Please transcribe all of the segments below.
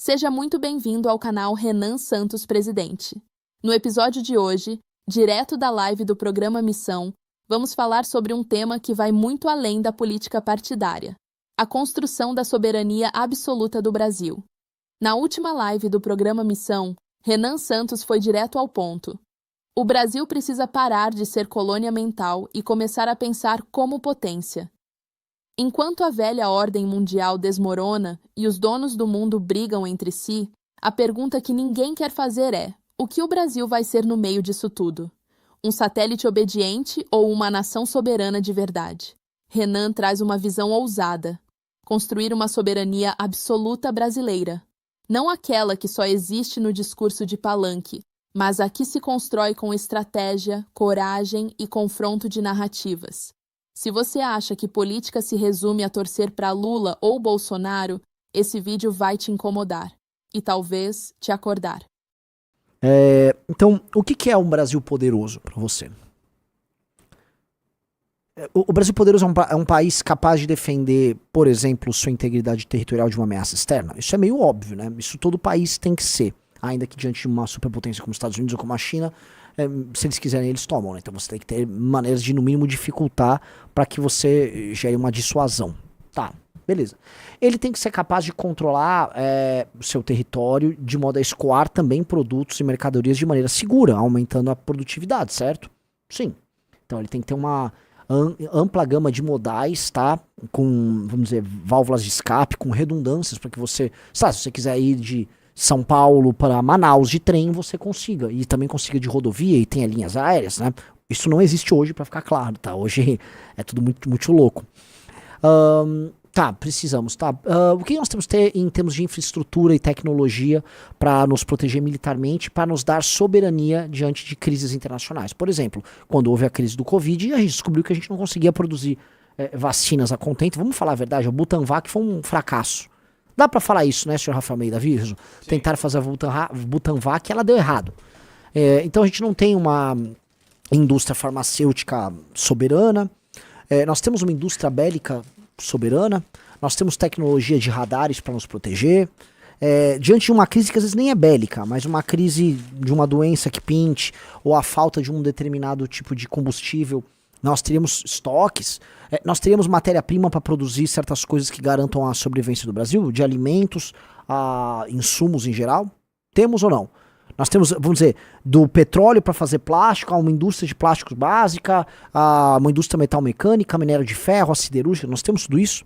Seja muito bem-vindo ao canal Renan Santos Presidente. No episódio de hoje, direto da live do programa Missão, vamos falar sobre um tema que vai muito além da política partidária: a construção da soberania absoluta do Brasil. Na última live do programa Missão, Renan Santos foi direto ao ponto. O Brasil precisa parar de ser colônia mental e começar a pensar como potência. Enquanto a velha ordem mundial desmorona e os donos do mundo brigam entre si, a pergunta que ninguém quer fazer é: o que o Brasil vai ser no meio disso tudo? Um satélite obediente ou uma nação soberana de verdade? Renan traz uma visão ousada: construir uma soberania absoluta brasileira. Não aquela que só existe no discurso de palanque, mas a que se constrói com estratégia, coragem e confronto de narrativas. Se você acha que política se resume a torcer para Lula ou Bolsonaro, esse vídeo vai te incomodar e talvez te acordar. Então, o que é um Brasil poderoso para você? O Brasil poderoso é um país capaz de defender, por exemplo, sua integridade territorial de uma ameaça externa? Isso é meio óbvio, né? Isso todo país tem que ser, ainda que diante de uma superpotência como os Estados Unidos ou como a China, se eles quiserem, eles tomam, né? Então você tem que ter maneiras de, no mínimo, dificultar para que você gere uma dissuasão. Tá, beleza. Ele tem que ser capaz de controlar o seu território de modo a escoar também produtos e mercadorias de maneira segura, aumentando a produtividade, certo? Sim. Então ele tem que ter uma ampla gama de modais, tá? Com, vamos dizer, válvulas de escape, com redundâncias para que você, sabe, se você quiser ir de São Paulo para Manaus de trem, você consiga. E também consiga de rodovia e tenha linhas aéreas, né? Isso não existe hoje, para ficar claro, tá? Hoje é tudo muito, muito louco. Tá, precisamos, tá? O que nós temos que ter em termos de infraestrutura e tecnologia para nos proteger militarmente, para nos dar soberania diante de crises internacionais? Por exemplo, quando houve a crise do Covid, a gente descobriu que a gente não conseguia produzir vacinas a contento. Vamos falar a verdade, o Butanvac foi um fracasso. Dá pra falar isso, né, senhor Rafael Almeida Virso? Tentaram fazer a Butanvac e ela deu errado. Então a gente não tem uma indústria farmacêutica soberana, nós temos uma indústria bélica soberana, nós temos tecnologia de radares para nos proteger. Diante de uma crise que às vezes nem é bélica, mas uma crise de uma doença que pinte, ou a falta de um determinado tipo de combustível, nós teríamos estoques, nós teríamos matéria-prima para produzir certas coisas que garantam a sobrevivência do Brasil, de alimentos a insumos em geral. Temos ou não? Nós temos, vamos dizer, do petróleo para fazer plástico, a uma indústria de plásticos básica, a uma indústria metal-mecânica, minério de ferro, a siderúrgica. Nós temos tudo isso.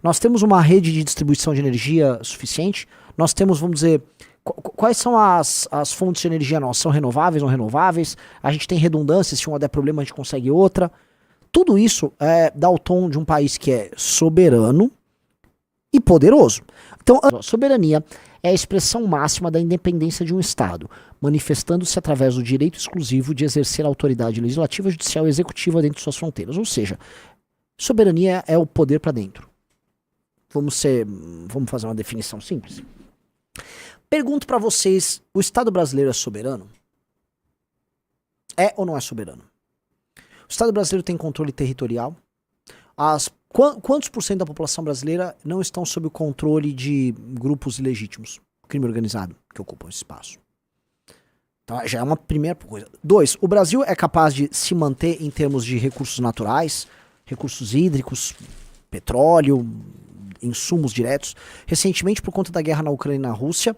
Nós temos uma rede de distribuição de energia suficiente. Nós temos, vamos dizer, quais são as fontes de energia nossas? São renováveis ou não renováveis? A gente tem redundância, se uma der problema a gente consegue outra. Tudo isso dá o tom de um país que é soberano e poderoso. Então, a soberania é a expressão máxima da independência de um Estado, manifestando-se através do direito exclusivo de exercer a autoridade legislativa, judicial e executiva dentro de suas fronteiras. Ou seja, soberania é o poder para dentro. Vamos fazer uma definição simples. Pergunto para vocês, o Estado brasileiro é soberano? É ou não é soberano? O Estado brasileiro tem controle territorial? Quantos por cento da população brasileira não estão sob o controle de grupos ilegítimos, crime organizado, que ocupam esse espaço? Então já é uma primeira coisa. 2, o Brasil é capaz de se manter em termos de recursos naturais, recursos hídricos, petróleo, insumos diretos. Recentemente, por conta da guerra na Ucrânia e na Rússia,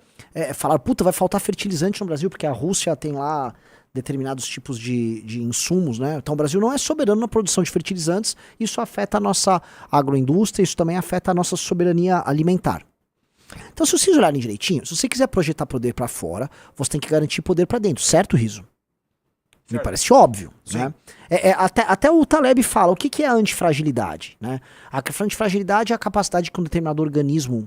falaram, vai faltar fertilizante no Brasil, porque a Rússia tem lá determinados tipos de insumos, né? Então o Brasil não é soberano na produção de fertilizantes, isso afeta a nossa agroindústria, isso também afeta a nossa soberania alimentar. Então, se vocês olharem direitinho, se você quiser projetar poder para fora, você tem que garantir poder para dentro, certo, Riso? Me parece óbvio, né? Até o Taleb fala, o que é a antifragilidade, né? A antifragilidade é a capacidade que um determinado organismo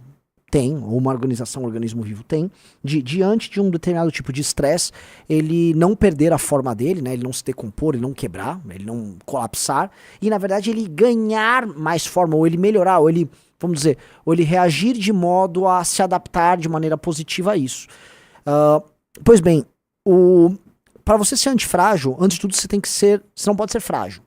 tem, ou uma organização, um organismo vivo tem, diante de um determinado tipo de estresse, ele não perder a forma dele, né? Ele não se decompor, ele não quebrar, ele não colapsar, e na verdade ele ganhar mais forma, ou ele melhorar, ou ele, vamos dizer, ou ele reagir de modo a se adaptar de maneira positiva a isso. Pois bem, para você ser antifrágil, antes de tudo você não pode ser frágil.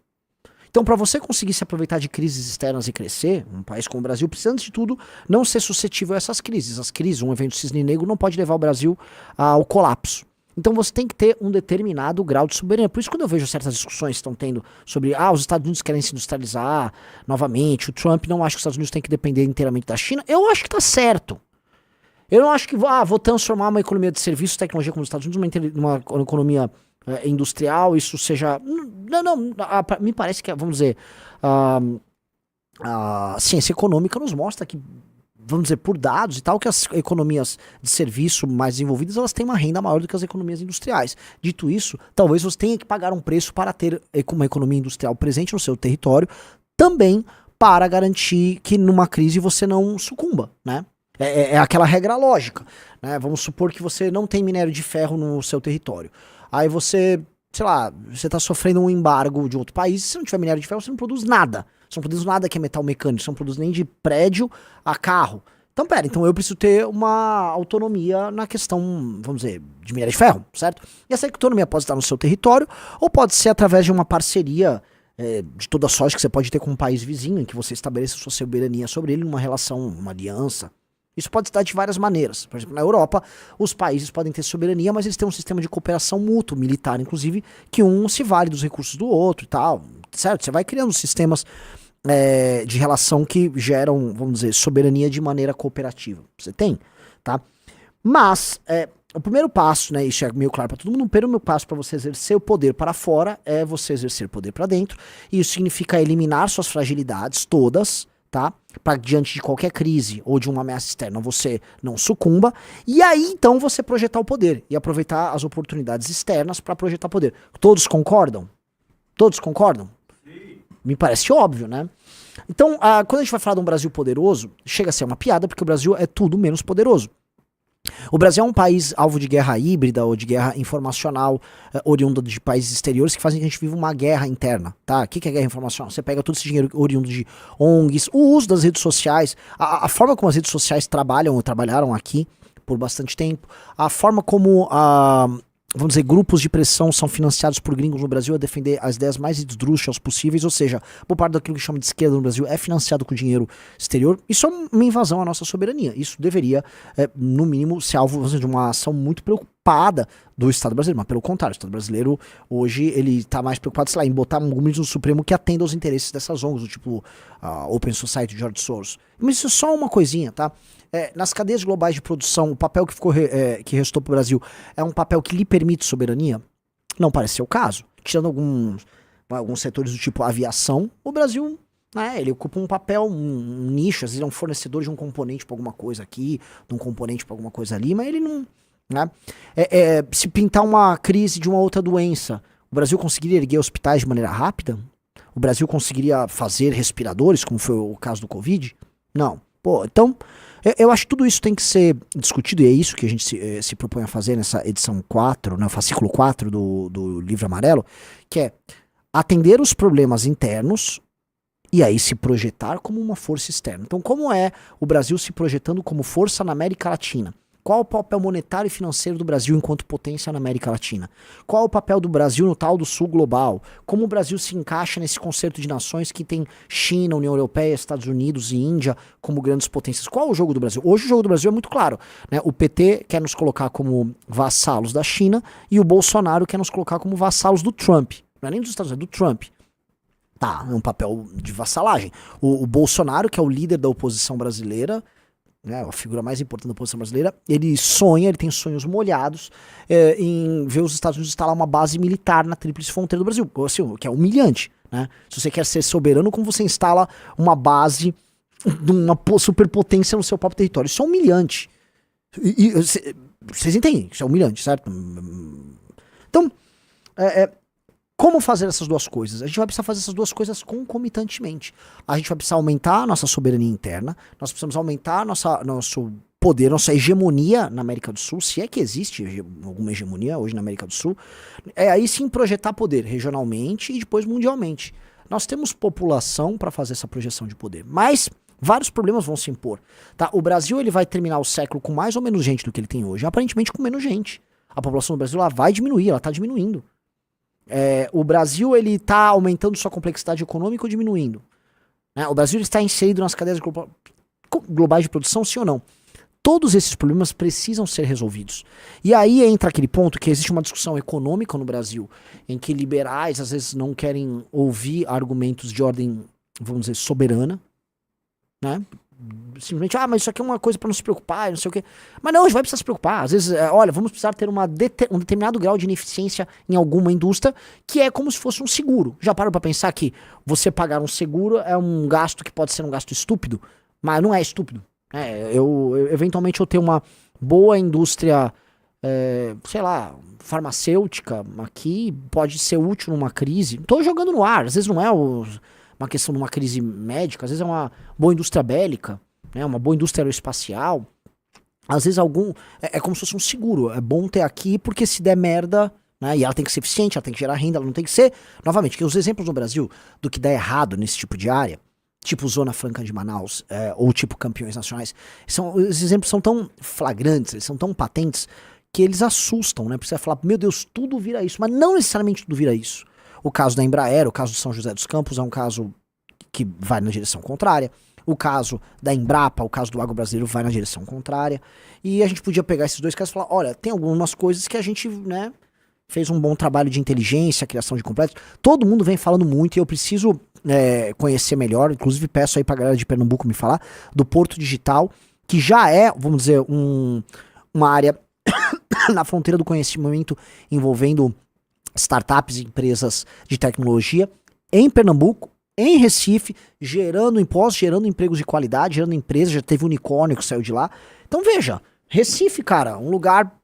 Então, para você conseguir se aproveitar de crises externas e crescer, um país como o Brasil precisa, antes de tudo, não ser suscetível a essas crises. As crises, um evento cisne negro não pode levar o Brasil ao colapso. Então você tem que ter um determinado grau de soberania. Por isso, quando eu vejo certas discussões que estão tendo sobre os Estados Unidos querem se industrializar novamente, o Trump não acha que os Estados Unidos têm que depender inteiramente da China, eu acho que tá certo. Eu não acho que vou transformar uma economia de serviços, tecnologia como os Estados Unidos numa economia industrial, isso seja... me parece que, vamos dizer, a ciência econômica nos mostra que, vamos dizer, por dados e tal, que as economias de serviço mais desenvolvidas, elas têm uma renda maior do que as economias industriais. Dito isso, talvez você tenha que pagar um preço para ter uma economia industrial presente no seu território, também para garantir que numa crise você não sucumba, né? É aquela regra lógica, né? Vamos supor que você não tem minério de ferro no seu território. Aí você, sei lá, você tá sofrendo um embargo de outro país, se não tiver minério de ferro, você não produz nada. Você não produz nada que é metal mecânico, você não produz nem de prédio a carro. Então eu preciso ter uma autonomia na questão, vamos dizer, de minério de ferro, certo? E essa autonomia pode estar no seu território, ou pode ser através de uma parceria de toda sorte que você pode ter com um país vizinho, em que você estabeleça sua soberania sobre ele, numa relação, uma aliança. Isso pode se dar de várias maneiras. Por exemplo, na Europa, os países podem ter soberania, mas eles têm um sistema de cooperação mútua, militar, inclusive, que um se vale dos recursos do outro e tal, certo? Você vai criando sistemas de relação que geram, vamos dizer, soberania de maneira cooperativa. Você tem, tá? Mas, o primeiro passo, né, isso é meio claro para todo mundo, o primeiro passo para você exercer o poder para fora é você exercer o poder para dentro, e isso significa eliminar suas fragilidades todas, tá? Para diante de qualquer crise ou de uma ameaça externa você não sucumba, e aí então você projetar o poder e aproveitar as oportunidades externas para projetar poder. Todos concordam? Todos concordam? Sim. Me parece óbvio, né? Então, quando a gente vai falar de um Brasil poderoso, chega a ser uma piada, porque o Brasil é tudo menos poderoso. O Brasil é um país alvo de guerra híbrida ou de guerra informacional, oriunda de países exteriores, que fazem que a gente viva uma guerra interna, tá? O que é guerra informacional? Você pega todo esse dinheiro oriundo de ONGs, o uso das redes sociais, a forma como as redes sociais trabalham ou trabalharam aqui por bastante tempo, a forma como vamos dizer, grupos de pressão são financiados por gringos no Brasil a defender as ideias mais esdrúxulas possíveis, ou seja, boa parte daquilo que chama de esquerda no Brasil é financiado com dinheiro exterior. Isso é uma invasão à nossa soberania. Isso deveria, no mínimo, ser alvo de uma ação muito preocupada do Estado brasileiro, mas pelo contrário, o Estado brasileiro hoje ele está mais preocupado, sei lá, em botar um ministro supremo que atenda aos interesses dessas ONGs, do tipo Open Society de George Soros. Mas isso é só uma coisinha, tá? Nas cadeias globais de produção, o papel que restou para o Brasil é um papel que lhe permite soberania? Não parece ser o caso. Tirando alguns setores do tipo aviação, o Brasil, né, ele ocupa um papel, um nicho, às vezes é um fornecedor de um componente para alguma coisa aqui, de um componente para alguma coisa ali, mas ele não... Né? Se pintar uma crise de uma outra doença, o Brasil conseguiria erguer hospitais de maneira rápida? O Brasil conseguiria fazer respiradores, como foi o caso do Covid? Não. Pô, então, eu acho que tudo isso tem que ser discutido, e é isso que a gente se propõe a fazer nessa edição 4, né, fascículo 4 do Livro Amarelo, que é atender os problemas internos e aí se projetar como uma força externa. Então, como é o Brasil se projetando como força na América Latina? Qual o papel monetário e financeiro do Brasil enquanto potência na América Latina? Qual o papel do Brasil no tal do Sul global? Como o Brasil se encaixa nesse concerto de nações que tem China, União Europeia, Estados Unidos e Índia como grandes potências? Qual é o jogo do Brasil? Hoje o jogo do Brasil é muito claro, né? O PT quer nos colocar como vassalos da China e o Bolsonaro quer nos colocar como vassalos do Trump. Não é nem dos Estados Unidos, é do Trump. Tá, é um papel de vassalagem. O Bolsonaro, que é o líder da oposição brasileira, né, a figura mais importante da oposição brasileira, ele tem sonhos molhados em ver os Estados Unidos instalar uma base militar na tríplice fronteira do Brasil, assim, que é humilhante, né? Se você quer ser soberano, como você instala uma base de uma superpotência no seu próprio território? Isso é humilhante. Vocês entendem? Isso é humilhante, certo? Então, como fazer essas duas coisas? A gente vai precisar fazer essas duas coisas concomitantemente. A gente vai precisar aumentar a nossa soberania interna, nós precisamos aumentar nosso poder, nossa hegemonia na América do Sul, se é que existe alguma hegemonia hoje na América do Sul, aí sim projetar poder regionalmente e depois mundialmente. Nós temos população para fazer essa projeção de poder, mas vários problemas vão se impor. Tá? O Brasil ele vai terminar o século com mais ou menos gente do que ele tem hoje, aparentemente com menos gente. A população do Brasil ela vai diminuir, ela está diminuindo. O Brasil, ele tá aumentando sua complexidade econômica ou diminuindo? Né? O Brasil está inserido nas cadeias globais de produção, sim ou não? Todos esses problemas precisam ser resolvidos. E aí entra aquele ponto que existe uma discussão econômica no Brasil, em que liberais às vezes não querem ouvir argumentos de ordem, vamos dizer, soberana, né? Simplesmente, mas isso aqui é uma coisa para não se preocupar, não sei o quê. Mas não, a gente vai precisar se preocupar. Às vezes, olha, vamos precisar ter um determinado grau de ineficiência em alguma indústria, que é como se fosse um seguro. Já parou para pensar que você pagar um seguro é um gasto que pode ser um gasto estúpido, mas não é estúpido. Eventualmente eu tenho uma boa indústria, sei lá, farmacêutica aqui, pode ser útil numa crise. Tô jogando no ar, às vezes não é uma questão de uma crise médica, às vezes é uma boa indústria bélica, né, uma boa indústria aeroespacial, às vezes é como se fosse um seguro, é bom ter aqui porque se der merda, né, e ela tem que ser eficiente, ela tem que gerar renda, ela não tem que ser, novamente, que os exemplos no Brasil do que dá errado nesse tipo de área, tipo Zona Franca de Manaus, ou tipo Campeões Nacionais, esses exemplos são tão flagrantes, eles são tão patentes, que eles assustam, né, porque você vai falar, meu Deus, tudo vira isso, mas não necessariamente tudo vira isso. O caso da Embraer, o caso de São José dos Campos é um caso que vai na direção contrária. O caso da Embrapa, o caso do agro brasileiro vai na direção contrária. E a gente podia pegar esses dois casos e falar, olha, tem algumas coisas que a gente, né, fez um bom trabalho de inteligência, criação de complexos. Todo mundo vem falando muito e eu preciso conhecer melhor. Inclusive peço aí pra galera de Pernambuco me falar do Porto Digital, que já é, vamos dizer, uma área na fronteira do conhecimento envolvendo startups e empresas de tecnologia em Pernambuco, em Recife, gerando impostos, gerando empregos de qualidade, gerando empresas, já teve unicórnio que saiu de lá. Então veja, Recife, cara, um lugar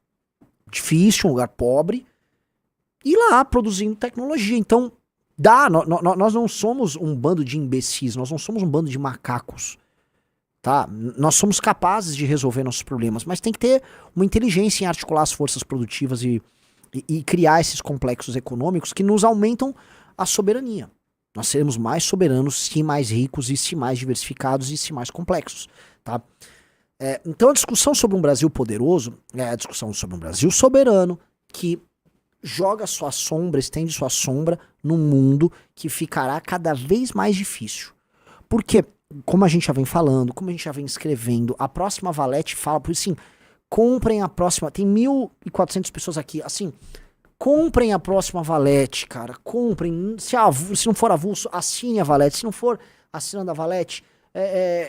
difícil, um lugar pobre, e lá produzindo tecnologia. Então, nós não somos um bando de imbecis, nós não somos um bando de macacos, tá? Nós somos capazes de resolver nossos problemas, mas tem que ter uma inteligência em articular as forças produtivas e criar esses complexos econômicos que nos aumentam a soberania. Nós seremos mais soberanos, se mais ricos, e se mais diversificados, e se mais complexos, tá? Então a discussão sobre um Brasil poderoso é a discussão sobre um Brasil soberano que joga sua sombra, estende sua sombra num mundo que ficará cada vez mais difícil. Porque, como a gente já vem falando, como a gente já vem escrevendo, a próxima Valete fala, por isso assim, comprem a próxima, tem 1.400 pessoas aqui, assim, comprem a próxima Valete, cara, comprem, se não for avulso, assine a Valete, se não for assinando a Valete,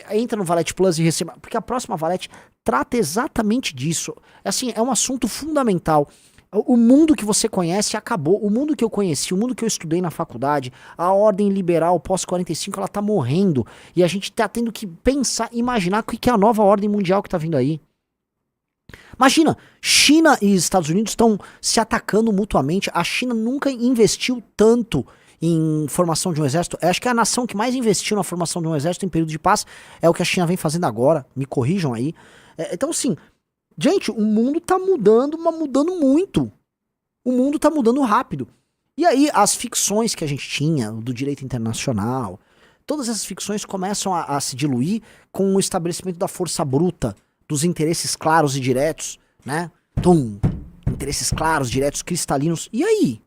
entra no Valete Plus e receba, porque a próxima Valete trata exatamente disso, assim, é um assunto fundamental. O mundo que você conhece acabou, o mundo que eu conheci, o mundo que eu estudei na faculdade, a ordem liberal pós-45, ela tá morrendo, e a gente tá tendo que pensar, imaginar o que é a nova ordem mundial que tá vindo aí. Imagina, China e Estados Unidos estão se atacando mutuamente. A China nunca investiu tanto em formação de um exército. Eu acho que é a nação que mais investiu na formação de um exército em período de paz é o que a China vem fazendo agora. Me corrijam aí. Então, assim, gente, o mundo tá mudando, mas mudando muito. O mundo tá mudando rápido. E aí, as ficções que a gente tinha, do direito internacional, todas essas ficções começam a se diluir com o estabelecimento da força bruta, dos interesses claros e diretos, né? Interesses claros, diretos, cristalinos. E aí?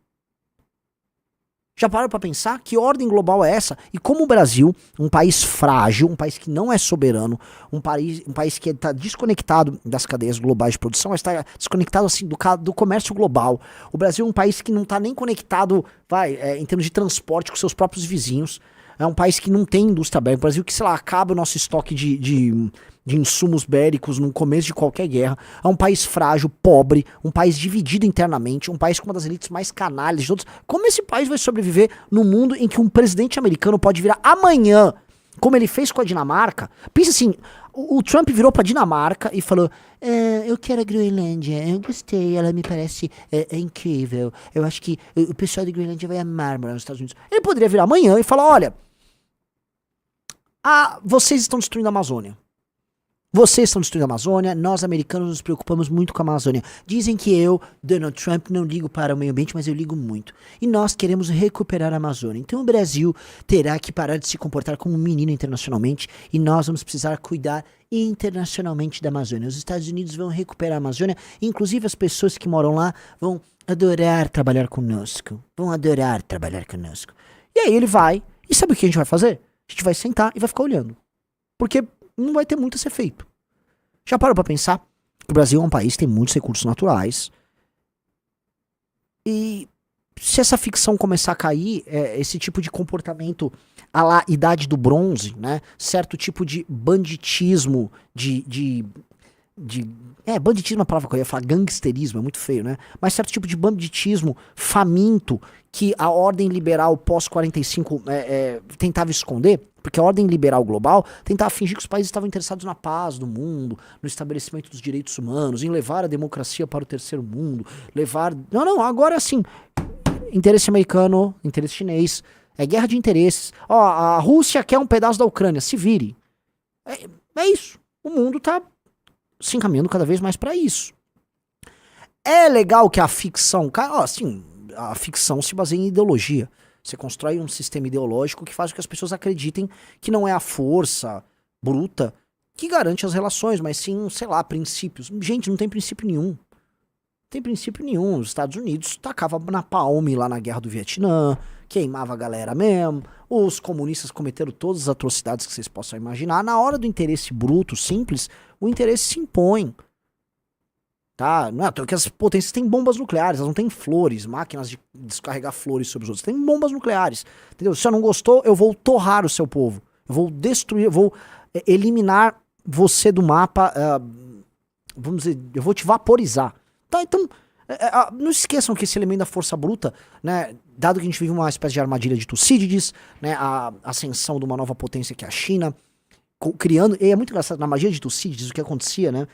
Já pararam pra pensar que ordem global é essa? E como o Brasil, um país frágil, um país que não é soberano, um país que está desconectado das cadeias globais de produção, mas está desconectado assim do comércio global. O Brasil é um país que não está nem conectado, em termos de transporte com seus próprios vizinhos. É um país que não tem indústria bélica. O Brasil que, sei lá, acaba o nosso estoque de insumos bélicos no começo de qualquer guerra. É um país frágil, pobre, um país dividido internamente, um país com uma das elites mais canalhas de todos. Como esse país vai sobreviver no mundo em que um presidente americano pode virar amanhã, como ele fez com a Dinamarca? Pensa assim, o Trump virou pra Dinamarca e falou, eu quero a Groenlândia, eu gostei, ela me parece incrível, eu acho que o pessoal da Groenlândia vai amar morar nos Estados Unidos. Ele poderia virar amanhã e falar, olha, vocês estão destruindo a Amazônia. Vocês estão destruindo a Amazônia, nós americanos nos preocupamos muito com a Amazônia. Dizem que eu, Donald Trump, não ligo para o meio ambiente, mas eu ligo muito. E nós queremos recuperar a Amazônia. Então o Brasil terá que parar de se comportar como um menino internacionalmente e nós vamos precisar cuidar internacionalmente da Amazônia. Os Estados Unidos vão recuperar a Amazônia, inclusive as pessoas que moram lá vão adorar trabalhar conosco. Vão adorar trabalhar conosco. E aí ele vai, e sabe o que a gente vai fazer? A gente vai sentar e vai ficar olhando. Porque não vai ter muito a ser feito. Já parou pra pensar que o Brasil é um país que tem muitos recursos naturais. E se essa ficção começar a cair, esse tipo de comportamento à la Idade do Bronze, né? Certo tipo de banditismo, banditismo é a palavra que eu ia falar, gangsterismo, é muito feio, né? Mas certo tipo de banditismo faminto que a ordem liberal pós-45 tentava esconder, porque a ordem liberal global tentava fingir que os países estavam interessados na paz do mundo, no estabelecimento dos direitos humanos, em levar a democracia para o terceiro mundo, Não, agora sim, interesse americano, interesse chinês, é guerra de interesses. Ó, a Rússia quer um pedaço da Ucrânia, se vire. É isso, o mundo tá se encaminhando cada vez mais para isso. É legal que a ficção, a ficção se baseia em ideologia. Você constrói um sistema ideológico que faz com que as pessoas acreditem que não é a força bruta que garante as relações, mas sim, sei lá, princípios. Gente, não tem princípio nenhum. Não tem princípio nenhum. Os Estados Unidos tacavam na palme lá na guerra do Vietnã, queimava a galera mesmo. Os comunistas cometeram todas as atrocidades que vocês possam imaginar. Na hora do interesse bruto, simples, o interesse se impõe. Tá? Não é porque as potências têm bombas nucleares, elas não têm flores, máquinas de descarregar flores sobre os outros. Tem bombas nucleares. Entendeu? Se você não gostou, eu vou torrar o seu povo. Eu vou destruir, eu vou eliminar você do mapa. Vamos dizer, eu vou te vaporizar. Tá? Então, não se esqueçam que esse elemento da força bruta, né, dado que a gente vive uma espécie de armadilha de Tucídides, né, a ascensão de uma nova potência que é a China, criando. E é muito engraçado, na armadilha de Tucídides, o que acontecia, né?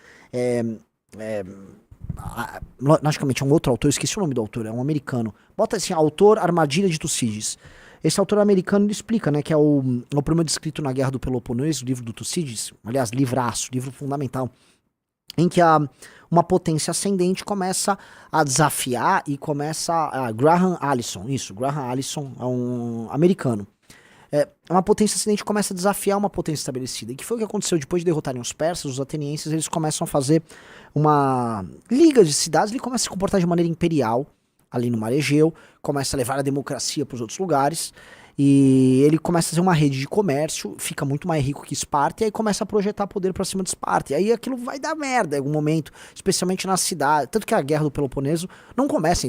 Logicamente é um outro autor, eu esqueci o nome do autor, é um americano. Bota assim, autor Armadilha de Tucídides. Esse autor americano ele explica, né, que é o primeiro descrito na Guerra do Peloponeso, o livro do Tucídides, aliás, livraço, livro fundamental, em que uma potência ascendente começa a desafiar e começa Graham Allison é um americano. Uma potência ascendente começa a desafiar uma potência estabelecida. E que foi o que aconteceu depois de derrotarem os persas, os atenienses, eles começam a fazer uma liga de cidades, ele começa a se comportar de maneira imperial, ali no Mar Egeu, começa a levar a democracia para os outros lugares, e ele começa a fazer uma rede de comércio, fica muito mais rico que Esparta, e aí começa a projetar poder para cima de Esparta. E aí aquilo vai dar merda em algum momento, especialmente na cidade. Tanto que a Guerra do Peloponeso não começa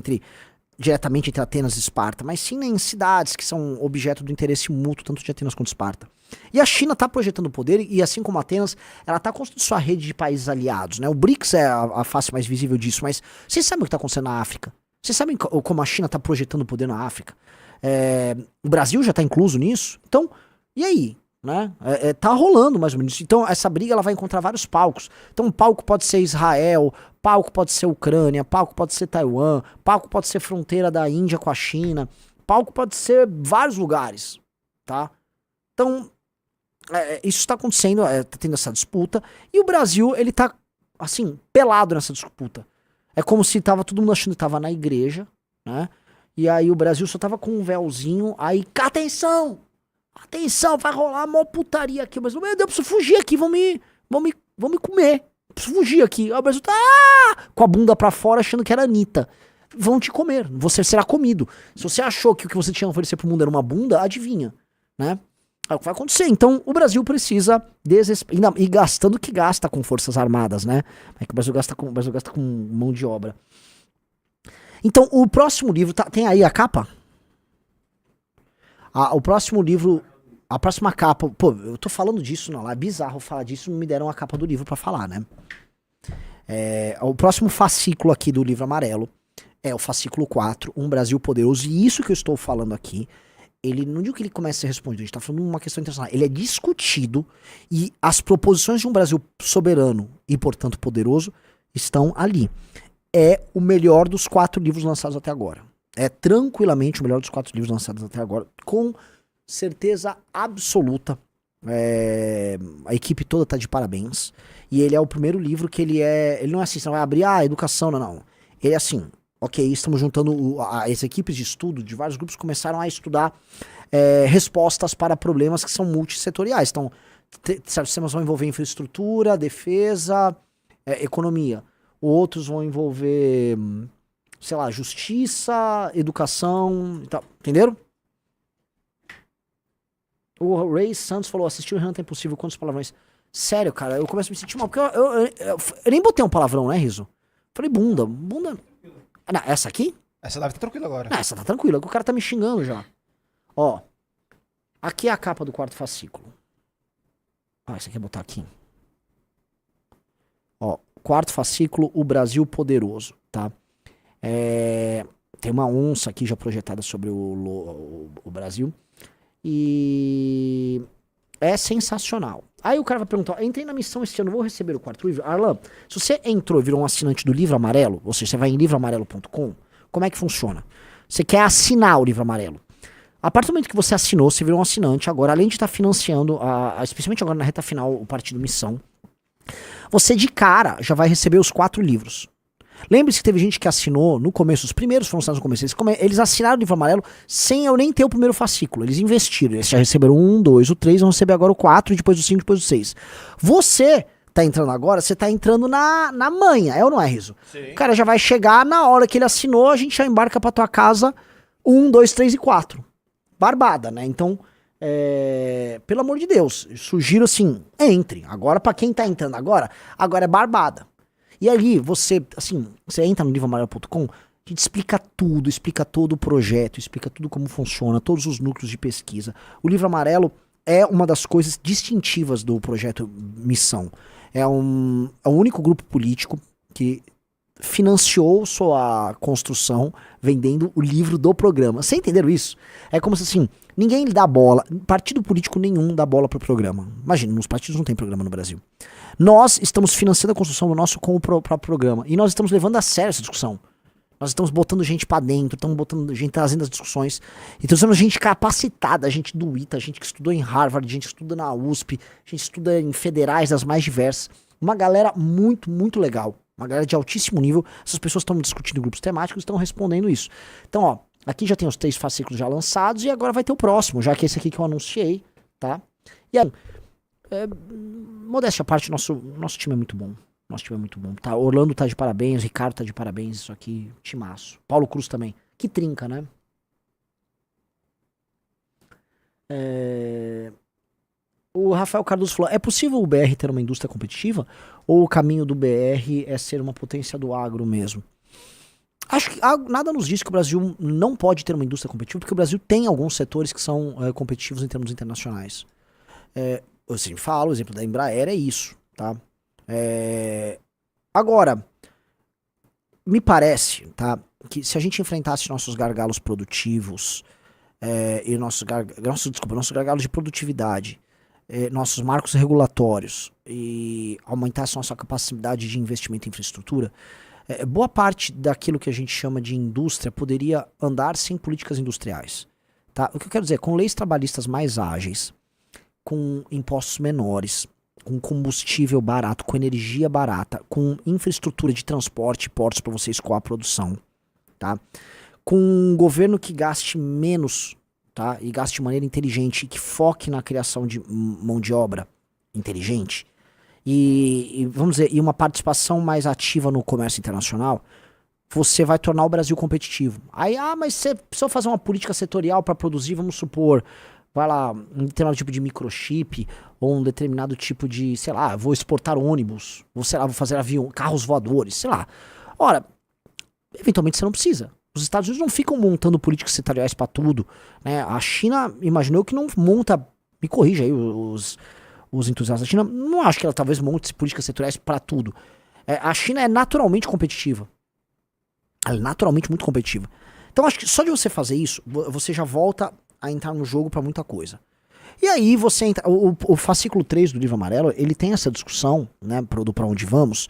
diretamente entre Atenas e Esparta, mas sim em cidades que são objeto do interesse mútuo, tanto de Atenas quanto de Esparta. E a China está projetando poder, e assim como Atenas, ela está construindo sua rede de países aliados, né? O BRICS é a face mais visível disso, mas vocês sabem o que está acontecendo na África? Vocês sabem como a China está projetando poder na África? O Brasil já está incluso nisso? Então, e aí? Né? Tá rolando mais ou menos isso. Então essa briga ela vai encontrar vários palcos. Então um palco pode ser Israel, palco pode ser Ucrânia, palco pode ser Taiwan, palco pode ser fronteira da Índia com a China, palco pode ser vários lugares, tá? Então isso está acontecendo, tá tendo essa disputa, e o Brasil ele tá assim pelado nessa disputa. É como se tava todo mundo achando que tava na igreja, né? E aí o Brasil só tava com um véuzinho, aí atenção, vai rolar mó putaria aqui, mas meu Deus, eu preciso fugir aqui, vão me comer, preciso fugir aqui. Aí o Brasil tá com a bunda pra fora achando que era a Anitta. Vão te comer, você será comido. Se você achou que o que você tinha a oferecer pro mundo era uma bunda, adivinha, né? É o que vai acontecer. Então o Brasil precisa e gastando o que gasta com forças armadas, né? É que o Brasil gasta com mão de obra. Então o próximo livro, tem aí a capa? O próximo livro, a próxima capa, pô, eu tô falando disso, não, é bizarro falar disso, não me deram a capa do livro pra falar, né? O próximo fascículo aqui do livro amarelo é o fascículo 4, Um Brasil Poderoso, e isso que eu estou falando aqui, ele não digo que ele começa a ser respondido, a gente tá falando de uma questão internacional, ele é discutido, e as proposições de um Brasil soberano e, portanto, poderoso, estão ali. É o melhor dos 4 livros lançados até agora. É tranquilamente o melhor dos 4 livros lançados até agora, com certeza absoluta. A equipe toda tá de parabéns. E ele é o primeiro livro que ele não é assim, você não vai abrir, educação, não. Ele é assim, ok, estamos juntando as equipes de estudo de vários grupos começaram a estudar respostas para problemas que são multissetoriais. Então, certos temas vão envolver infraestrutura, defesa, economia. Outros vão envolver, sei lá, justiça, educação e tal. Entenderam? O Ray Santos falou, assistiu o Renan Tá Impossível, quantos palavrões? Sério, cara, eu começo a me sentir mal, porque eu nem botei um palavrão, né, Riso? Falei bunda. Não, essa aqui? Essa deve estar tranquila agora. Não, essa tá tranquila, o cara tá me xingando já. Ó, aqui é a capa do quarto fascículo. Essa aqui é botar aqui. Ó, quarto fascículo, o Brasil Poderoso, tá? Tem uma onça aqui já projetada sobre o Brasil. E é sensacional. Aí o cara vai perguntar, entrei na missão este ano, vou receber o quarto livro? Arlan, se você entrou e virou um assinante do Livro Amarelo, ou seja, você vai em livroamarelo.com, como é que funciona? Você quer assinar o Livro Amarelo. A partir do momento que você assinou, você virou um assinante, agora além de estar financiando, especialmente agora na reta final, o Partido Missão, você de cara já vai receber os 4 livros. Lembre-se que teve gente que assinou no começo, os primeiros foram assinados no começo, eles assinaram o Livro Amarelo sem eu nem ter o primeiro fascículo, eles investiram, eles já receberam 1, 2, o 3, vão receber agora o 4, depois o 5, depois o 6. Você tá entrando agora, você tá entrando na manha, é ou não é, Riso? Sim. O cara já vai chegar, na hora que ele assinou, a gente já embarca pra tua casa 1, 2, 3 e 4. Barbada, né? Então, pelo amor de Deus, sugiro assim, entre. Agora, pra quem tá entrando agora é barbada. E ali, você entra no livroamarelo.com, a gente explica tudo, explica todo o projeto, explica tudo como funciona, todos os núcleos de pesquisa. O Livro Amarelo é uma das coisas distintivas do projeto Missão. É o único grupo político que financiou sua construção vendendo o livro do programa. Vocês entenderam isso? É como se assim, ninguém lhe dá bola, partido político nenhum dá bola pro programa. Imagina, nos partidos não tem programa no Brasil. Nós estamos financiando a construção do nosso com o próprio programa. E nós estamos levando a sério essa discussão. Nós estamos botando gente pra dentro, estamos botando gente, trazendo as discussões. Então temos gente capacitada, gente do ITA, gente que estudou em Harvard, gente que estuda na USP, gente que estuda em federais das mais diversas. Uma galera muito, muito legal. Uma galera de altíssimo nível. Essas pessoas estão discutindo em grupos temáticos e estão respondendo isso. Então, ó, aqui já tem os 3 fascículos já lançados e agora vai ter o próximo, já que esse aqui que eu anunciei, tá? E aí, modéstia à parte, nosso time é muito bom. Nosso time é muito bom. Tá, Orlando tá de parabéns, Ricardo tá de parabéns, isso aqui, timaço. Paulo Cruz também. Que trinca, né? O Rafael Cardoso falou, é possível o BR ter uma indústria competitiva? Ou o caminho do BR é ser uma potência do agro mesmo? Acho que nada nos diz que o Brasil não pode ter uma indústria competitiva, porque o Brasil tem alguns setores que são competitivos em termos internacionais. Eu sempre falo, o exemplo da Embraer é isso, tá? Agora, me parece, tá, que se a gente enfrentasse nossos gargalos produtivos e nossos gargalos de produtividade, nossos marcos regulatórios e aumentasse nossa capacidade de investimento em infraestrutura, boa parte daquilo que a gente chama de indústria poderia andar sem políticas industriais. Tá? O que eu quero dizer, com leis trabalhistas mais ágeis, com impostos menores, com combustível barato, com energia barata, com infraestrutura de transporte, portos para você escoar a produção, tá? Com um governo que gaste menos, tá? E gaste de maneira inteligente, e que foque na criação de mão de obra inteligente, e vamos dizer, e uma participação mais ativa no comércio internacional, você vai tornar o Brasil competitivo. Aí, mas você precisa fazer uma política setorial para produzir, vamos supor, vai lá, um determinado tipo de microchip, ou um determinado tipo de, sei lá, vou exportar ônibus, vou fazer avião, carros voadores, sei lá. Ora, eventualmente você não precisa. Os Estados Unidos não ficam montando políticas setoriais para tudo, né? A China, imaginou que não monta, me corrija aí os entusiastas da China, não acho que ela talvez monte políticas setoriais para tudo. A China é naturalmente competitiva. Ela é naturalmente muito competitiva. Então acho que só de você fazer isso, você já volta a entrar no jogo para muita coisa. E aí você entra, o fascículo 3 do Livro Amarelo, ele tem essa discussão, né, do pra onde vamos,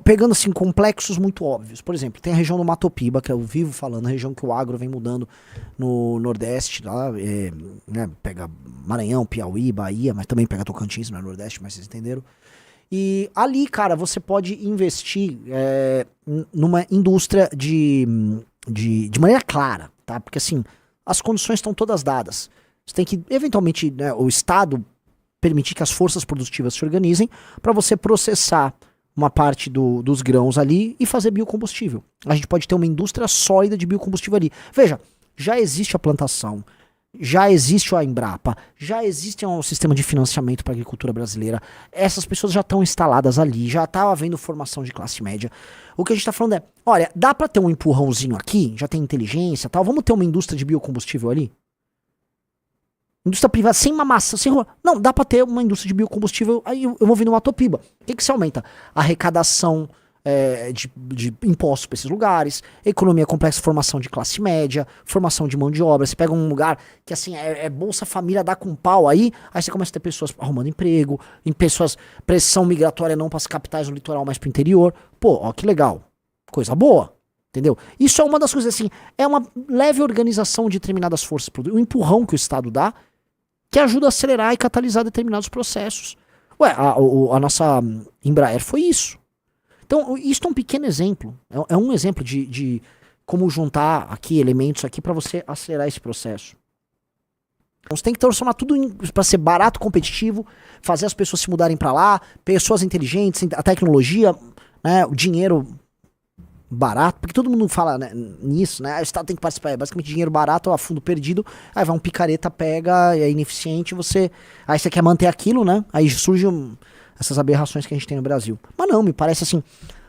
Pegando assim complexos muito óbvios. Por exemplo, tem a região do Mato Piba, que eu vivo falando, a região que o agro vem mudando no Nordeste, lá, né, pega Maranhão, Piauí, Bahia, mas também pega Tocantins, não é Nordeste, mas vocês entenderam. E ali, cara, você pode investir numa indústria de maneira clara, tá? Porque assim, as condições estão todas dadas. Você tem que, eventualmente, né, o Estado permitir que as forças produtivas se organizem para você processar uma parte dos grãos ali e fazer biocombustível. A gente pode ter uma indústria sólida de biocombustível ali. Veja, já existe a plantação, já existe a Embrapa, já existe um sistema de financiamento para a agricultura brasileira. Essas pessoas já estão instaladas ali, já está havendo formação de classe média. O que a gente está falando é, olha, dá para ter um empurrãozinho aqui, já tem inteligência e tal, vamos ter uma indústria de biocombustível ali? Indústria privada, sem mamaça, sem... Não, dá pra ter uma indústria de biocombustível, aí eu vou vir no Mato Piba. O que se aumenta? Arrecadação de impostos para esses lugares, economia complexa, formação de classe média, formação de mão de obra. Você pega um lugar que assim, Bolsa Família dá com pau aí você começa a ter pessoas arrumando emprego, pressão migratória não para as capitais no litoral, mas pro interior. Pô, ó que legal. Coisa boa. Entendeu? Isso é uma das coisas assim, é uma leve organização de determinadas forças, um empurrão que o Estado dá, que ajuda a acelerar e catalisar determinados processos. Ué, a nossa Embraer foi isso. Então, isso é um pequeno exemplo. É um exemplo de como juntar aqui elementos aqui para você acelerar esse processo. Então, você tem que transformar tudo para ser barato, competitivo, fazer as pessoas se mudarem para lá, pessoas inteligentes, a tecnologia, né, o dinheiro barato, porque todo mundo fala, né, nisso, né? O Estado tem que participar, é basicamente dinheiro barato a fundo perdido, aí vai um picareta, pega, é ineficiente, aí você quer manter aquilo, né? Aí surgem essas aberrações que a gente tem no Brasil. Mas não, me parece assim,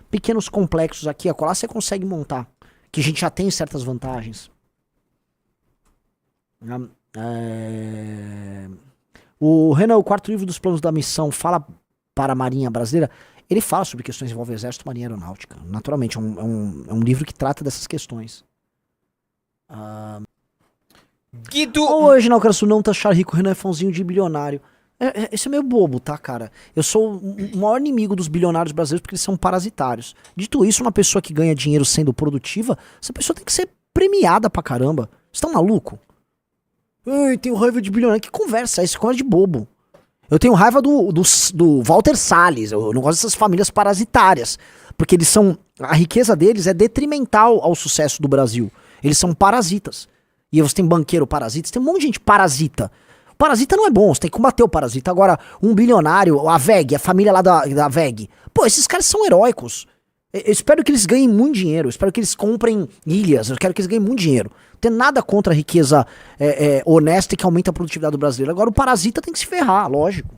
pequenos complexos aqui, acolá você consegue montar, que a gente já tem certas vantagens. O Renan, o quarto livro dos planos da missão, fala para a Marinha Brasileira. Ele fala sobre questões que envolvem exército, marinha e aeronáutica. Naturalmente, é um livro que trata dessas questões. Hoje, na Ucrânia, não taxar rico, Renan é fãozinho de bilionário. Isso é meio bobo, tá, cara? Eu sou o maior inimigo dos bilionários brasileiros porque eles são parasitários. Dito isso, uma pessoa que ganha dinheiro sendo produtiva, essa pessoa tem que ser premiada pra caramba. Vocês estão maluco? Ai, tenho raiva de bilionário. Que conversa é essa? Conversa de bobo. Eu tenho raiva do Walter Salles, eu não gosto dessas famílias parasitárias, porque a riqueza deles é detrimental ao sucesso do Brasil. Eles são parasitas. E você tem banqueiro parasita, você tem um monte de gente parasita. O parasita não é bom, você tem que combater o parasita. Agora, um bilionário, a VEG, a família lá da VEG, pô, esses caras são heróicos. Eu espero que eles ganhem muito dinheiro, eu espero que eles comprem ilhas, eu quero que eles ganhem muito dinheiro. Não tem nada contra a riqueza honesta e que aumenta a produtividade do brasileiro. Agora o parasita tem que se ferrar, lógico.